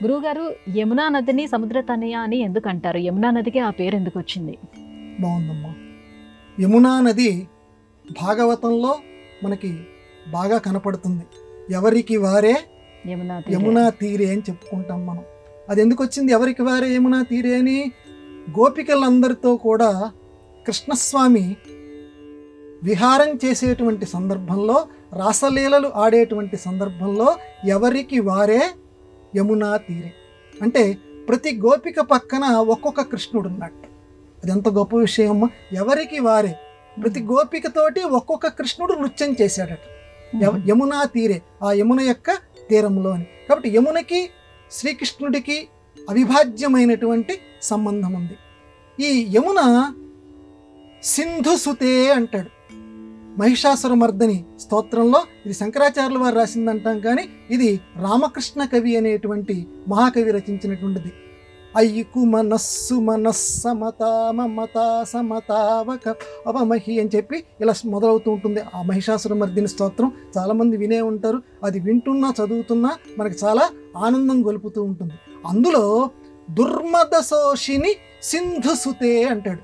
గురువుగారు, యమునా నదిని సముద్ర తనయ అని ఎందుకు అంటారు? యమునా నదికి ఆ పేరు ఎందుకు వచ్చింది? బాగుందమ్మా. యమునా నది భాగవతంలో మనకి బాగా కనపడుతుంది. ఎవరికి వారే యమునా తీరే అని చెప్పుకుంటాం మనం. అది ఎందుకు వచ్చింది ఎవరికి వారే యమునా తీరే అని? గోపికలందరితో కూడా కృష్ణస్వామి విహారం చేసేటువంటి సందర్భంలో, రాసలీలలు ఆడేటువంటి సందర్భంలో ఎవరికి వారే యమునా తీరే అంటే ప్రతి గోపిక పక్కన ఒక్కొక్క కృష్ణుడు ఉన్నట్టు. అది ఎంత గొప్ప విషయం. ఎవరికి వారే ప్రతి గోపికతోటి ఒక్కొక్క కృష్ణుడు నృత్యం చేశాడట యమునా తీరే, ఆ యమున యొక్క తీరంలోని. కాబట్టి యమునకి శ్రీకృష్ణుడికి అవిభాజ్యమైనటువంటి సంబంధం ఉంది. ఈ యమున సింధుసుతే అంటాడు మహిషాసురమర్దని స్తోత్రంలో. ఇది శంకరాచార్యుల వారు రాసిందంటాం, కానీ ఇది రామకృష్ణ కవి అనేటువంటి మహాకవి రచించినటువంటిది. అయ్యకు మనస్సు మనస్సమతా మమతా సమతావక అవమహి అని చెప్పి ఇలా మొదలవుతూ ఉంటుంది ఆ మహిషాసురమర్దిని స్తోత్రం. చాలామంది వినే ఉంటారు. అది వింటున్నా చదువుతున్నా మనకు చాలా ఆనందం గొలుపుతూ ఉంటుంది. అందులో దుర్మదశోషిని సింధుసుతే అంటాడు.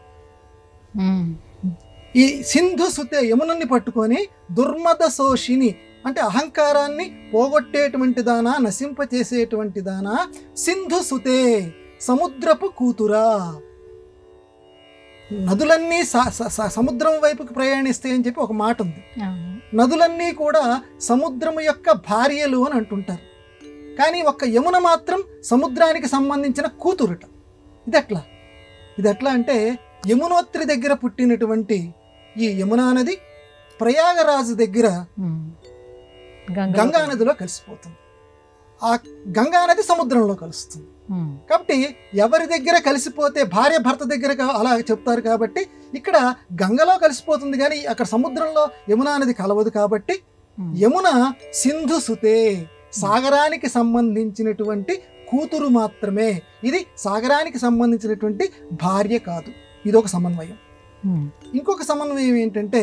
ఈ సింధుసుతే యమునని పట్టుకొని దుర్మదశోషిని అంటే అహంకారాన్ని పోగొట్టేటువంటి దానా, నశింపచేసేటువంటి దానా, సింధుసుతే సముద్రపు కూతురా. నదులన్నీ సముద్రం వైపుకి ప్రయాణిస్తాయి అని చెప్పి ఒక మాట ఉంది. నదులన్నీ కూడా సముద్రము యొక్క భార్యలు అని అంటుంటారు. కానీ ఒక్క యమున మాత్రం సముద్రానికి సంబంధించిన కూతురుట. ఇదెట్లా అంటే యమునోత్రి దగ్గర పుట్టినటువంటి ఈ యమునా నది ప్రయాగరాజు దగ్గర గంగా నదిలో కలిసిపోతుంది. ఆ గంగా నది సముద్రంలో కలుస్తుంది. కాబట్టి ఎవరి దగ్గర కలిసిపోతే భార్య భర్త దగ్గర అలా చెప్తారు. కాబట్టి ఇక్కడ గంగలో కలిసిపోతుంది, కానీ అక్కడ సముద్రంలో యమునా నది కలవదు. కాబట్టి యమున సింధుసుతే సాగరానికి సంబంధించినటువంటి కూతురు మాత్రమే. ఇది సాగరానికి సంబంధించినటువంటి భార్య కాదు. ఇదొక సమన్వయం. ఇంకొక సమన్వయం ఏంటంటే,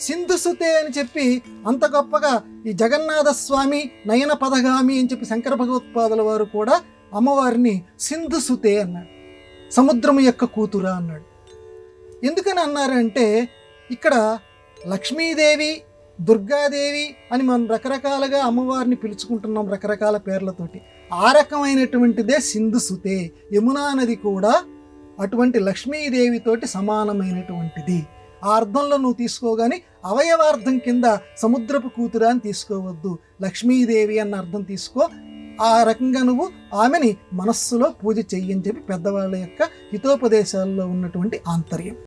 సింధుసుతే అని చెప్పి అంత గొప్పగా ఈ జగన్నాథ స్వామి నయన పదగామి అని చెప్పి శంకర భగవత్పాదుల వారు కూడా అమ్మవారిని సింధుసుతే అన్నాడు, సముద్రము యొక్క కూతురా అన్నాడు. ఎందుకని అన్నారంటే, ఇక్కడ లక్ష్మీదేవి, దుర్గాదేవి అని మనం రకరకాలుగా అమ్మవారిని పిలుచుకుంటున్నాం రకరకాల పేర్లతోటి. ఆ రకమైనటువంటిదే సింధుసుతే. యమునా నది కూడా అటువంటి లక్ష్మీదేవితోటి సమానమైనటువంటిది. ఆ అర్థంలో నువ్వు తీసుకోగాని అవయవార్థం కింద సముద్రపు కూతురా అని తీసుకోవద్దు, లక్ష్మీదేవి అన్న అర్థం తీసుకో. ఆ రకంగా నువ్వు ఆమెని మనస్సులో పూజ చెయ్యని చెప్పి పెద్దవాళ్ళ యొక్క హితోపదేశాల్లో ఉన్నటువంటి ఆంతర్యం.